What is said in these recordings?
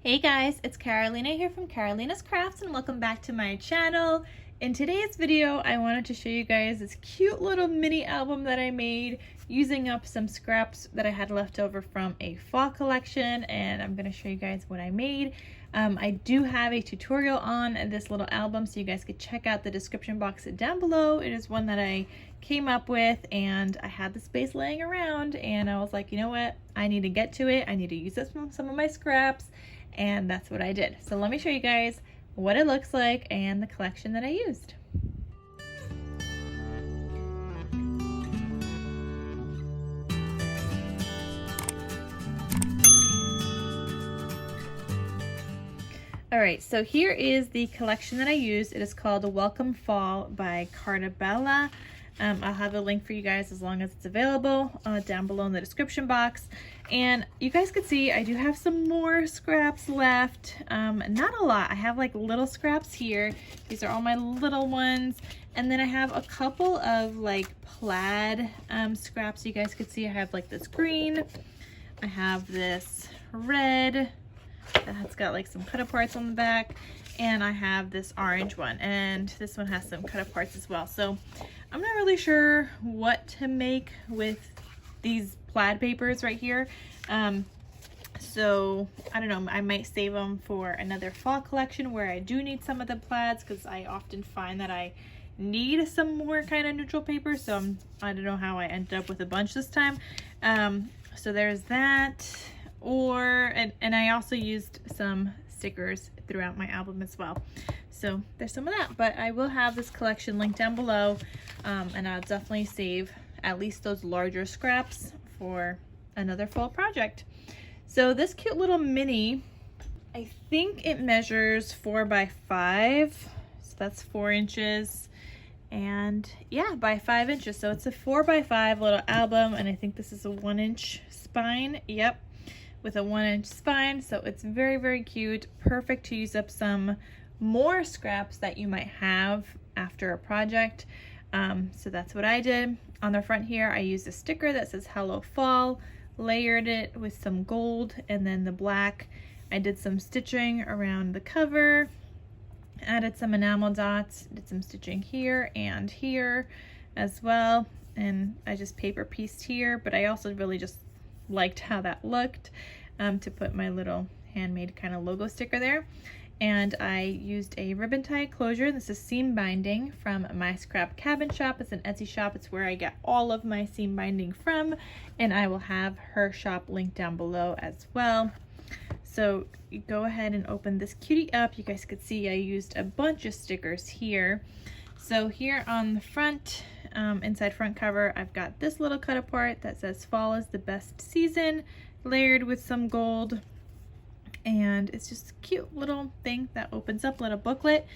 Hey guys, it's Carolina here from KarolinasKrafts and welcome back to my channel. In today's video, I wanted to show you guys this cute little mini album that I made using up some scraps that I had left over from a fall collection, and I'm going to show you guys what I made. I do have a tutorial on this little album, so you guys could check out the description box down below. It is one that I came up with, and I had the space laying around, and I was like, you know what? I need to get to it. I need to use up some of my scraps. And that's what I did. So let me show you guys what it looks like and the collection that I used. Alright, so here is the collection that I used. It is called Welcome Fall by Carta Bella. I'll have a link for you guys as long as it's available down below in the description box. And you guys can see I do have some more scraps left. Not a lot. I have like little scraps here. These are all my little ones. And then I have a couple of like plaid scraps. You guys can see I have like this green. I have this red that's got like some cut parts on the back. And I have this orange one, and this one has some cut parts as well. So I'm not really sure what to make with these plaid papers right here. So I don't know, I might save them for another fall collection where I do need some of the plaids, because I often find that I need some more kind of neutral paper. So I don't know how I ended up with a bunch this time. So there's that. And I also used some stickers throughout my album as well. So there's some of that, but I will have this collection linked down below, and I'll definitely save at least those larger scraps for another fall project. So this cute little mini, I think it measures 4 by 5, so that's 4 inches, and yeah, by 5 inches. So it's a 4 by 5 little album, and I think this is a 1-inch spine. Yep, with a 1-inch spine. So it's very, very cute. Perfect to use up some more scraps that you might have after a project. So that's what I did. On the front here, I used a sticker that says Hello Fall, layered it with some gold, and then the black. I did some stitching around the cover, added some enamel dots, did some stitching here and here as well. And I just paper pieced here, but I also really just liked how that looked, to put my little handmade kind of logo sticker there. And I used a ribbon tie closure. This is seam binding from My Scrap Cabin Shop. It's an Etsy shop. It's where I get all of my seam binding from, and I will have her shop linked down below as well. So you go ahead and open this cutie up. You guys could see I used a bunch of stickers here. So here on the front, inside front cover, I've got this little cut apart that says Fall is the Best Season, layered with some gold. And it's just a cute little thing that opens up, little booklet.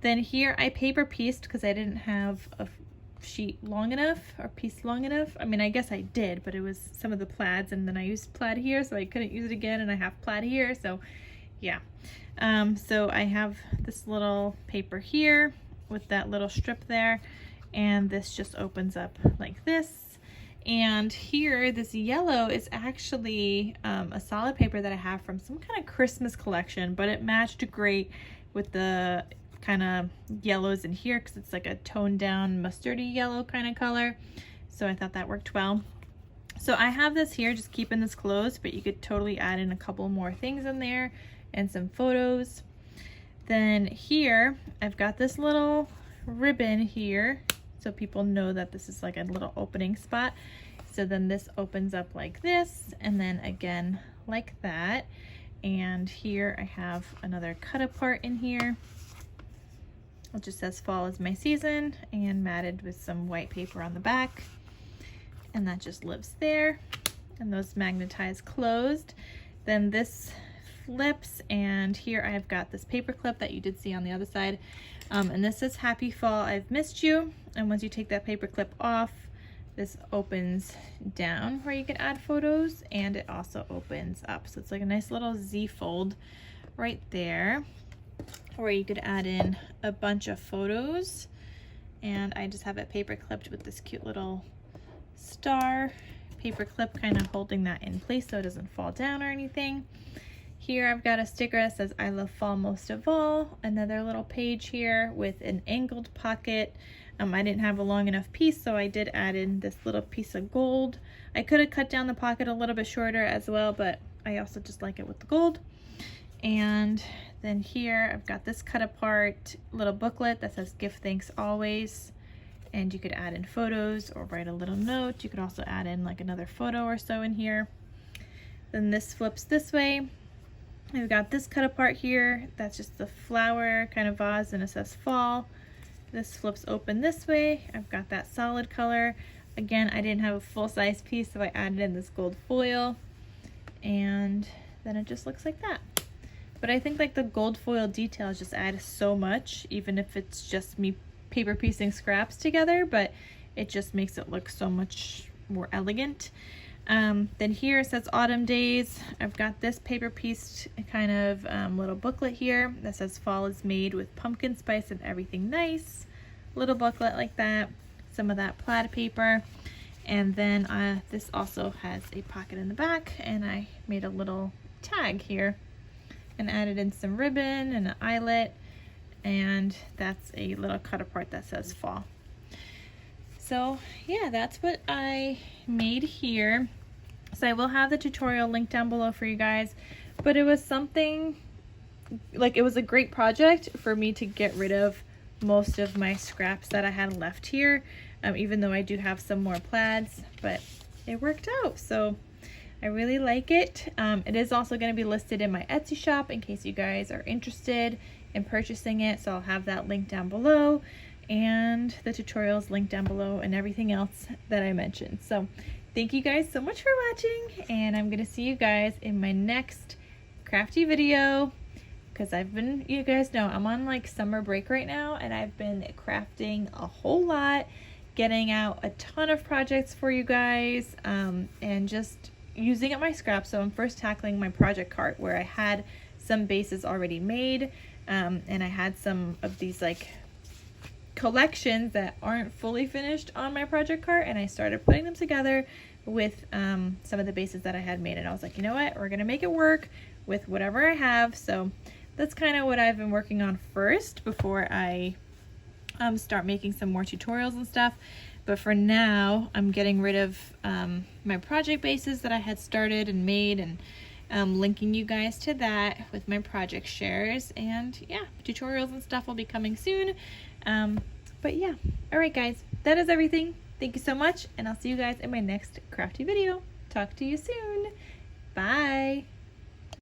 Then here I paper pieced because I didn't have a sheet long enough or piece long enough. I mean, I guess I did, but it was some of the plaids, and then I used plaid here, so I couldn't use it again, and I have plaid here, so yeah. So I have this little paper here with that little strip there, and this just opens up like this. And here, this yellow is actually a solid paper that I have from some kind of Christmas collection, but it matched great with the kind of yellows in here because it's like a toned down mustardy yellow kind of color. So I thought that worked well. So I have this here, just keeping this closed, but you could totally add in a couple more things in there and some photos. Then here, I've got this little ribbon here, so people know that this is like a little opening spot. So then this opens up like this, and then again like that. And here I have another cut apart in here. It just says Fall is my season, and matted with some white paper on the back. And that just lives there. And those magnetize closed. Then this flips, and here I've got this paper clip that you did see on the other side. And this says Happy Fall, I've missed you. And once you take that paper clip off, this opens down where you can add photos, and it also opens up. So it's like a nice little Z fold right there, where you could add in a bunch of photos. And I just have it paper clipped with this cute little star paper clip kind of holding that in place so it doesn't fall down or anything. Here I've got a sticker that says I love fall most of all. Another little page here with an angled pocket. I didn't have a long enough piece, so I did add in this little piece of gold. I could have cut down the pocket a little bit shorter as well, but I also just like it with the gold. And then here I've got this cut apart little booklet that says give thanks always. And you could add in photos or write a little note. You could also add in like another photo or so in here. Then this flips this way. We've got this cut apart here. That's just the flower kind of vase and it says fall. This flips open this way. I've got that solid color. Again, I didn't have a full-size piece, so I added in this gold foil. And then it just looks like that. But I think like the gold foil details just add so much, even if it's just me paper piecing scraps together, but it just makes it look so much more elegant. Then here it says Autumn Days. I've got this paper pieced kind of little booklet here that says fall is made with pumpkin spice and everything nice. Little booklet like that. Some of that plaid paper. And then this also has a pocket in the back, and I made a little tag here and added in some ribbon and an eyelet, and that's a little cut apart that says fall. So yeah, that's what I made here. So I will have the tutorial linked down below for you guys, but it was something, like it was a great project for me to get rid of most of my scraps that I had left here, even though I do have some more plaids, but it worked out. So I really like it. It is also going to be listed in my Etsy shop in case you guys are interested in purchasing it. So I'll have that link down below, and the tutorials linked down below, and everything else that I mentioned. So thank you guys so much for watching, and I'm going to see you guys in my next crafty video, because you guys know I'm on like summer break right now, and I've been crafting a whole lot, getting out a ton of projects for you guys, and just using up my scraps. So I'm first tackling my project cart, where I had some bases already made, and I had some of these like collections that aren't fully finished on my project cart, and I started putting them together with some of the bases that I had made, and I was like, you know what, we're gonna make it work with whatever I have. So that's kind of what I've been working on first before I start making some more tutorials and stuff. But for now, I'm getting rid of my project bases that I had started and made, and linking you guys to that with my project shares. And yeah, tutorials and stuff will be coming soon. But yeah, all right guys, that is everything. Thank you so much, and I'll see you guys in my next crafty video. Talk to you soon. Bye.